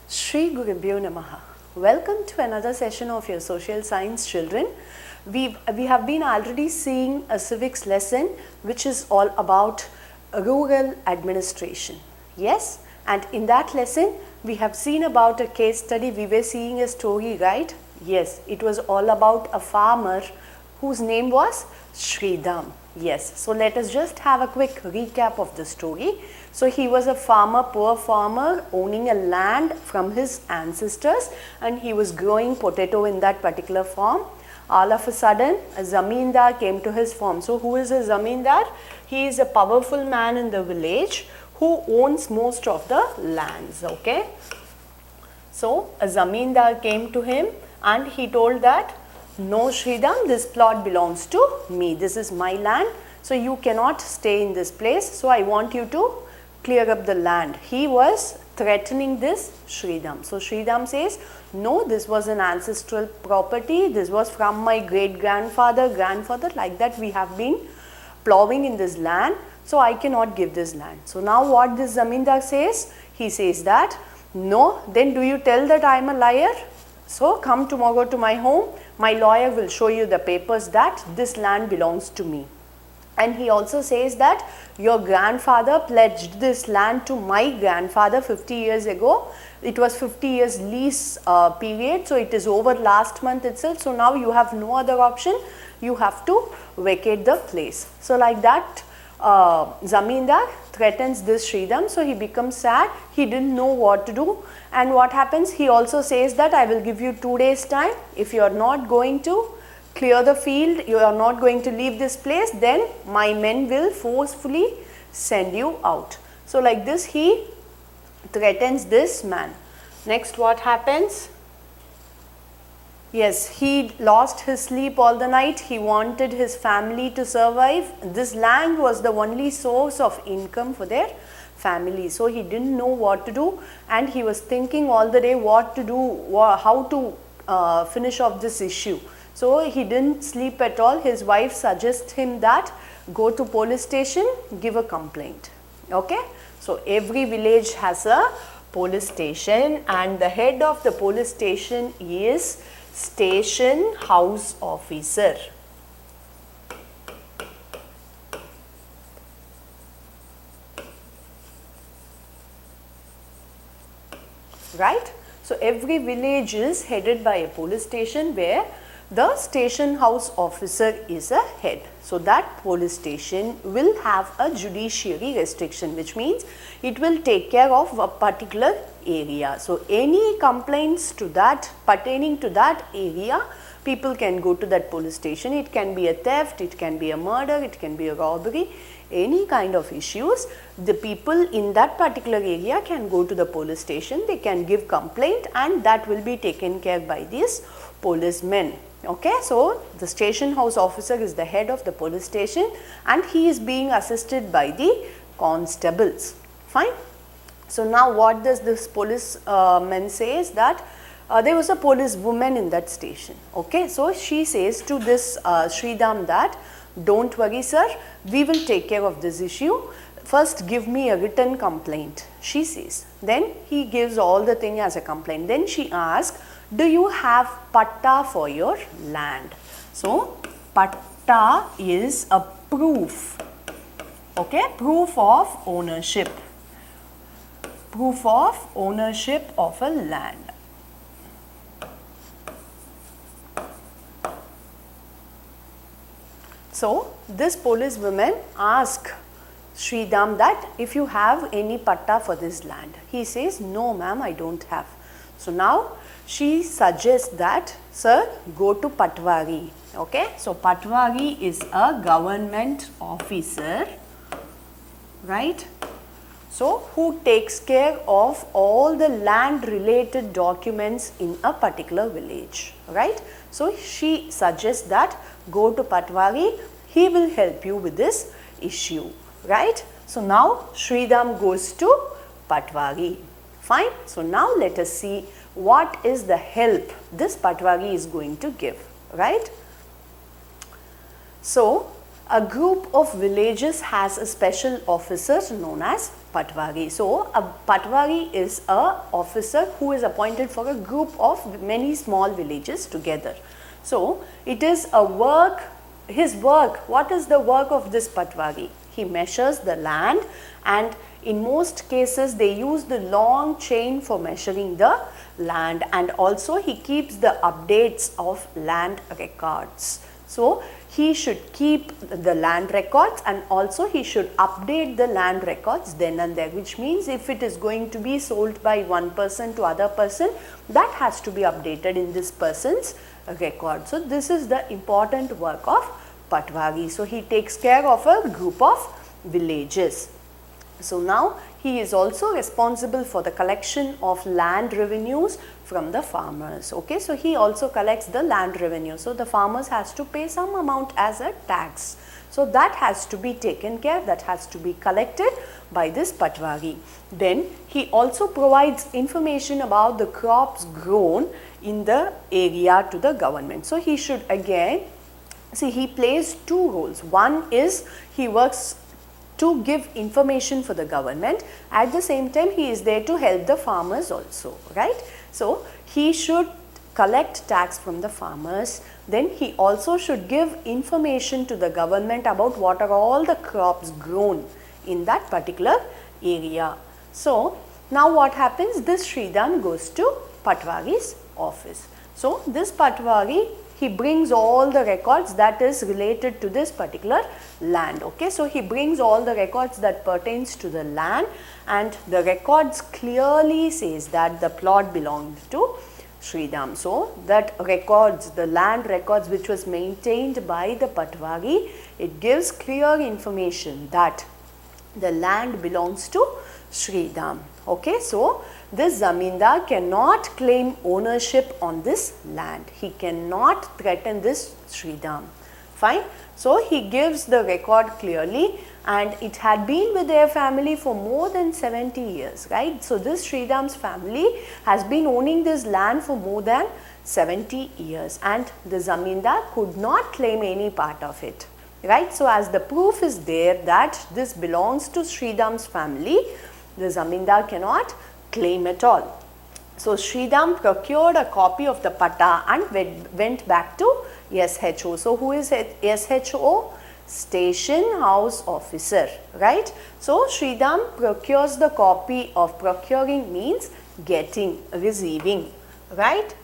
Shri Gurubhyo Namaha. Welcome to another session of your social science children. We have been already seeing a civics lesson which is all about rural administration. Yes, and in that lesson we have seen about a case study. We were seeing a story, right? Yes, it was all about a farmer whose name was Sridham. Yes, so let us just have a quick recap of the story. So he was a farmer, poor farmer, owning a land from his ancestors, and he was growing potato in that particular farm. All of a sudden, a zamindar came to his farm. So who is a zamindar? He is a powerful man in the village who owns most of the lands, okay. So a zamindar came to him and he told that, no Sridham, this plot belongs to me. This is my land. So you cannot stay in this place. So I want you to clear up the land. He was threatening this Sridham. So Sridham says, no, this was an ancestral property. This was from my great grandfather, like that we have been plowing in this land. So I cannot give this land. So now what this zamindar says? He says that, no, then do you tell that I am a liar? So come tomorrow to my home. My lawyer will show you the papers that this land belongs to me. And he also says that your grandfather pledged this land to my grandfather 50 years ago. It was 50 years lease period. So it is over last month itself. So now you have no other option. You have to vacate the place. So like that, zamindar threatens this Sridham. So he becomes sad. He didn't know what to do. And what happens? He also says that I will give you 2 days time. If you are not going to clear the field, you are not going to leave this place, then my men will forcefully send you out. So like this he threatens this man. Next what happens? Yes, he lost his sleep all the night. He wanted his family to survive. This land was the only source of income for their family. So he didn't know what to do, and he was thinking all the day what to do, how to finish off this issue. So he didn't sleep at all. His wife suggests him that go to police station, give a complaint. Okay. So every village has a police station, and the head of the police station is station house officer. Right? So every village is headed by a police station where the station house officer is a head. So that police station will have a judiciary restriction, which means it will take care of a particular area. So any complaints to that pertaining to that area, people can go to that police station. It can be a theft, it can be a murder, it can be a robbery, any kind of issues. The people in that particular area can go to the police station. They can give complaint, and that will be taken care by these policemen. Okay, so the station house officer is the head of the police station, and he is being assisted by the constables. Fine. So now what does this policeman say is that there was a police woman in that station. Okay, so she says to this Sridham that, don't worry sir, we will take care of this issue. First give me a written complaint, she says. Then he gives all the thing as a complaint. Then she asks, do you have patta for your land? So patta is a proof, okay, proof of ownership, proof of ownership of a land. So this police woman asked Sridham that if you have any patta for this land. He says, no ma'am, I don't have. So now she suggests that, sir, go to Patwari. Okay, so Patwari is a government officer, right? So who takes care of all the land related documents in a particular village, right? So she suggests that go to Patwari, he will help you with this issue, right? So now Sridham goes to Patwari. Fine. So now let us see what is the help this Patwari is going to give, right? So a group of villages has a special officer known as Patwari. So a Patwari is a officer who is appointed for a group of many small villages together. So it is a work, his work, what is the work of this Patwari? He measures the land, and in most cases they use the long chain for measuring the land, and also he keeps the updates of land records. So he should keep the land records, and also he should update the land records then and there, which means if it is going to be sold by one person to other person, that has to be updated in this person's record. So this is the important work of Patwari. So he takes care of a group of villages. So now he is also responsible for the collection of land revenues from the farmers. Okay, so he also collects the land revenue. So the farmers has to pay some amount as a tax. So that has to be taken care, that has to be collected by this Patwari. Then he also provides information about the crops grown in the area to the government. So he should again, see, he plays two roles. One is he works to give information for the government. At the same time, he is there to help the farmers also, right? So he should collect tax from the farmers. Then he also should give information to the government about what are all the crops grown in that particular area. So now what happens? This Sridham goes to Patwari's office. So this Patwari, he brings all the records that is related to this particular land. Okay, so he brings all the records that pertains to the land, and the records clearly says that the plot belonged to Sridham. So that records, the land records which was maintained by the Patwari, it gives clear information that the land belongs to Sridham. Okay, so this zamindar cannot claim ownership on this land. He cannot threaten this Sridham. Fine. So he gives the record clearly, and it had been with their family for more than 70 years, right? So this Sridham's family has been owning this land for more than 70 years, and the zamindar could not claim any part of it, right? So as the proof is there that this belongs to Sridham's family, the zamindar cannot claim at all. So Sridham procured a copy of the patta and went back to SHO. So who is SHO? Station House Officer, right? So Sridham procures the copy of, procuring means getting, receiving, right?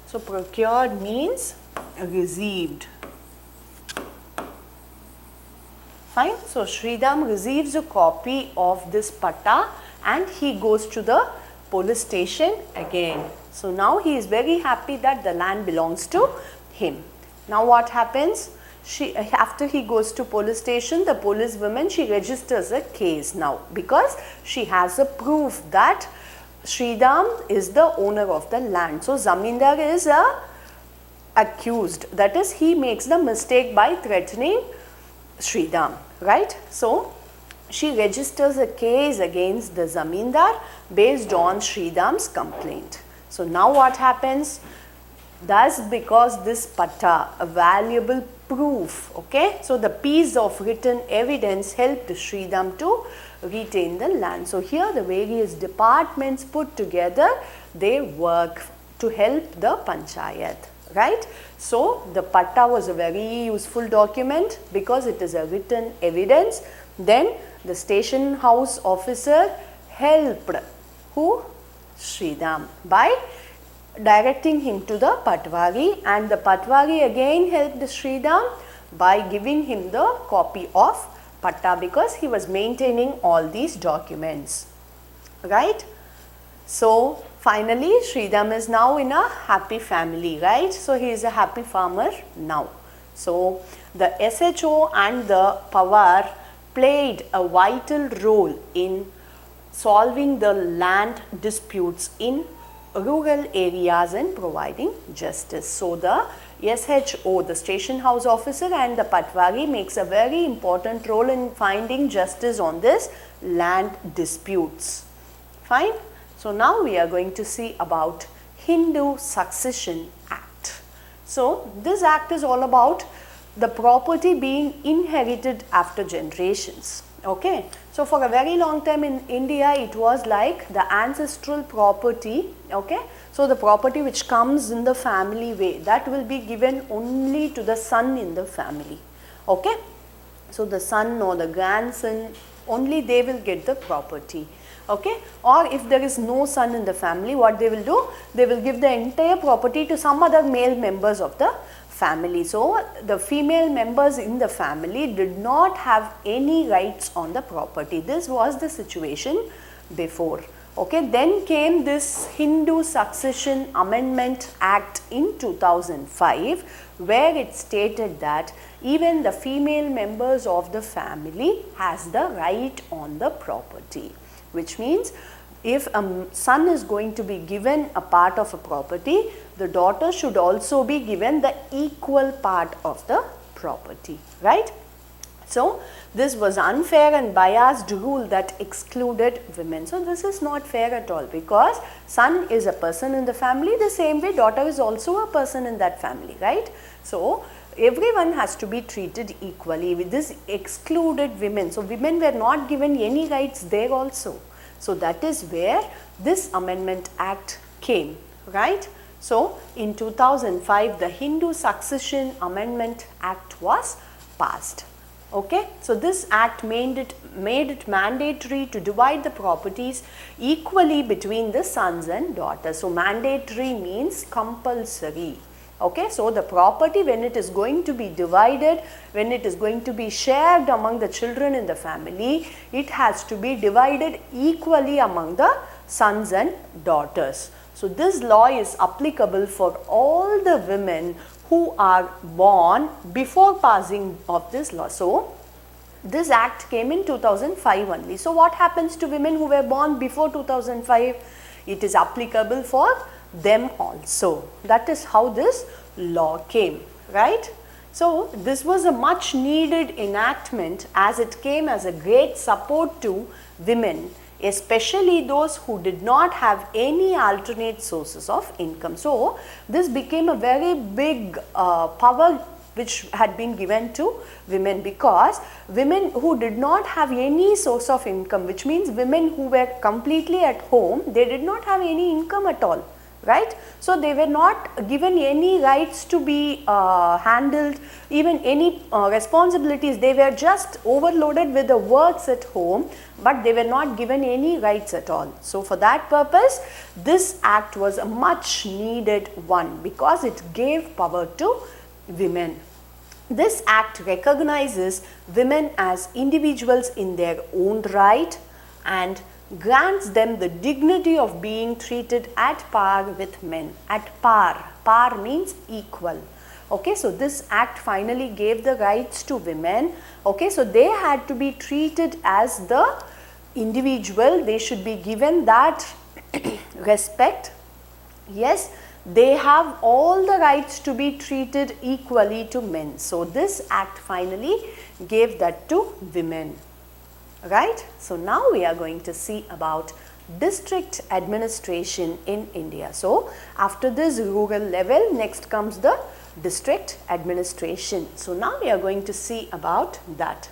So procured means received. Fine. So Sridham receives a copy of this patta and he goes to the police station again. So now he is very happy that the land belongs to him. Now what happens? After he goes to police station, the police woman, she registers a case now because she has a proof that Sridham is the owner of the land. So zamindar is accused, that is he makes the mistake by threatening Sridham, right? So she registers a case against the zamindar based on Sridham's complaint. So now what happens? Thus, because this patta, a valuable proof, okay, so the piece of written evidence helped Sridham to retain the land. So here the various departments put together, they work to help the panchayat, right? So the patta was a very useful document because it is a written evidence. Then the station house officer helped who? Sridham by directing him to the Patwari, and the Patwari again helped Sridham by giving him the copy of patta because he was maintaining all these documents, right? So finally Sridham is now in a happy family, right? So he is a happy farmer now. So the SHO and the Pawar played a vital role in solving the land disputes in rural areas and providing justice. So the SHO, the station house officer, and the Patwari makes a very important role in finding justice on this land disputes. Fine. So now we are going to see about Hindu Succession Act. So this act is all about the property being inherited after generations. Okay, so for a very long time in India, it was like the ancestral property. Okay, so the property which comes in the family way, that will be given only to the son in the family. Okay, so the son or the grandson, only they will get the property. Okay, or if there is no son in the family, what they will do, they will give the entire property to some other male members of the family. So the female members in the family did not have any rights on the property. This was the situation before. Okay, then came this Hindu Succession Amendment Act in 2005, where it stated that even the female members of the family has the right on the property, which means if a son is going to be given a part of a property, the daughter should also be given the equal part of the property, right? So this was unfair and biased rule that excluded women. So this is not fair at all, because son is a person in the family, the same way daughter is also a person in that family, right? So everyone has to be treated equally. With this excluded women, so women were not given any rights there also. So that is where this Amendment Act came, right? So in 2005, the Hindu Succession Amendment Act was passed. Okay, so this act made it mandatory to divide the properties equally between the sons and daughters. So mandatory means compulsory. Okay, so the property, when it is going to be divided, when it is going to be shared among the children in the family, it has to be divided equally among the sons and daughters. So this law is applicable for all the women who are born before passing of this law. So this act came in 2005 only. So what happens to women who were born before 2005? It is applicable for them also. That is how this law came, right? So this was a much needed enactment, as it came as a great support to women, especially those who did not have any alternate sources of income. So this became a very big power which had been given to women, because women who did not have any source of income, which means women who were completely at home, they did not have any income at all, right? So they were not given any rights to be handled, even any responsibilities. They were just overloaded with the works at home, but they were not given any rights at all. So for that purpose, this act was a much needed one, because it gave power to women. This act recognizes women as individuals in their own right and grants them the dignity of being treated at par with men. At par. Par means equal. Okay, so this act finally gave the rights to women. Okay, so they had to be treated as the individual. They should be given that respect. Yes, they have all the rights to be treated equally to men. So this act finally gave that to women. Right? So now we are going to see about district administration in India. So after this rural level, next comes the district administration. So now we are going to see about that.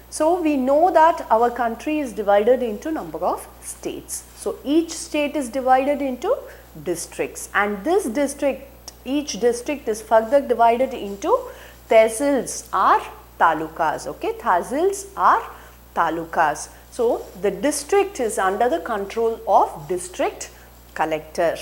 So we know that our country is divided into number of states. So each state is divided into districts, and this district, each district is further divided into tehsils or talukas. Okay, tehsils are talukas. So the district is under the control of district collector,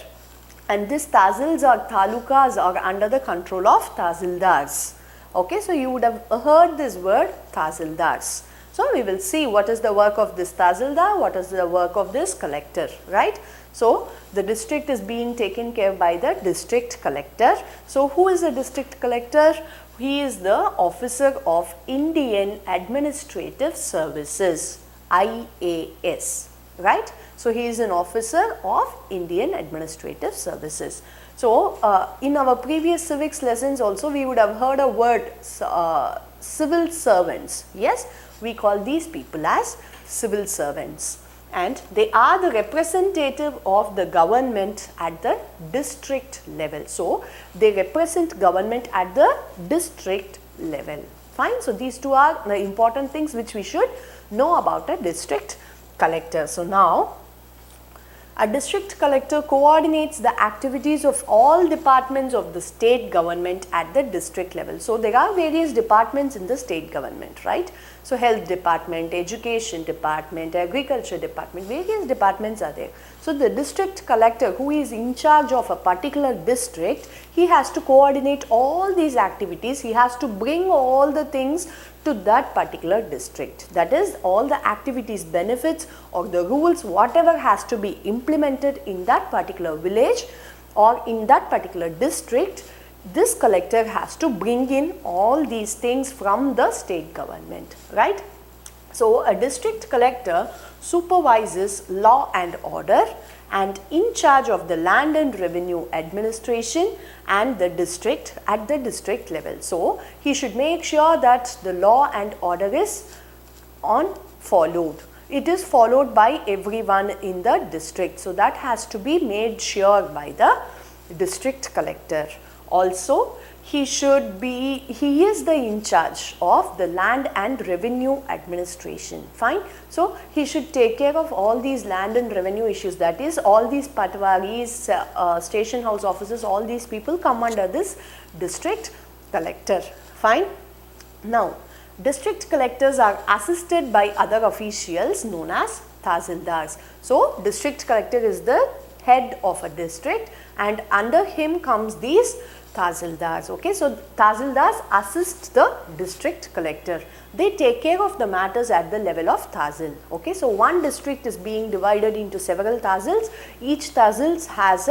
and this tehsils or talukas are under the control of tehsildars. Okay, so you would have heard this word tehsildars. So we will see what is the work of this tehsildar, what is the work of this collector, right? So the district is being taken care by the district collector. So who is the district collector? He is the officer of Indian Administrative Services, IAS, right? So he is an officer of Indian Administrative Services. So in our previous civics lessons also, we would have heard a word, civil servants. Yes, we call these people as civil servants, and they are the representative of the government at the district level. So they represent government at the district level. Fine. So these two are the important things which we should know about a district collector. So now a district collector coordinates the activities of all departments of the state government at the district level. So there are various departments in the state government, right? So health department, education department, agriculture department, various departments are there. So the district collector, who is in charge of a particular district, he has to coordinate all these activities. He has to bring all the things to that particular district. That is, all the activities, benefits or the rules, whatever has to be implemented in that particular village or in that particular district, this collector has to bring in all these things from the state government, right? So a district collector supervises law and order and in charge of the land and revenue administration and the district at the district level. So he should make sure that the law and order is followed. It is followed by everyone in the district. So that has to be made sure by the district collector. Also, he is the in charge of the land and revenue administration. Fine. So he should take care of all these land and revenue issues. That is, all these patwaris, station house officers, all these people come under this district collector. Fine. Now, district collectors are assisted by other officials known as tahsildars. So district collector is the head of a district and under him comes these tahsildars. Okay, so tahsildars assist the district collector. They take care of the matters at the level of tahsil. Okay, so one district is being divided into several tahsils. Each tahsil has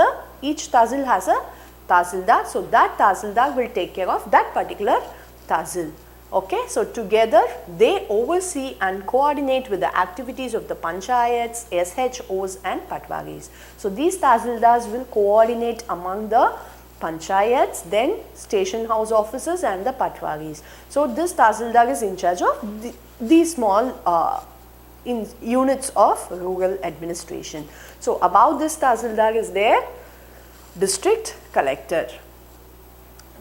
a tahsildar. So that tahsildar will take care of that particular tahsil. Okay, so together they oversee and coordinate with the activities of the panchayats, SHOs and patwaris. So these tahsildars will coordinate among the panchayats, then station house officers and the patwaris. So this tahsildar is in charge of these small units of rural administration. So above this tahsildar is their district collector.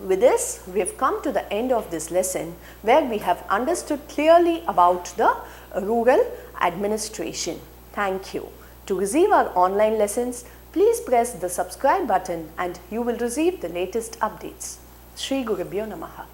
With this, we have come to the end of this lesson where we have understood clearly about the rural administration. Thank you. To receive our online lessons, please press the subscribe button and you will receive the latest updates. Shri Gurubhyo Namaha.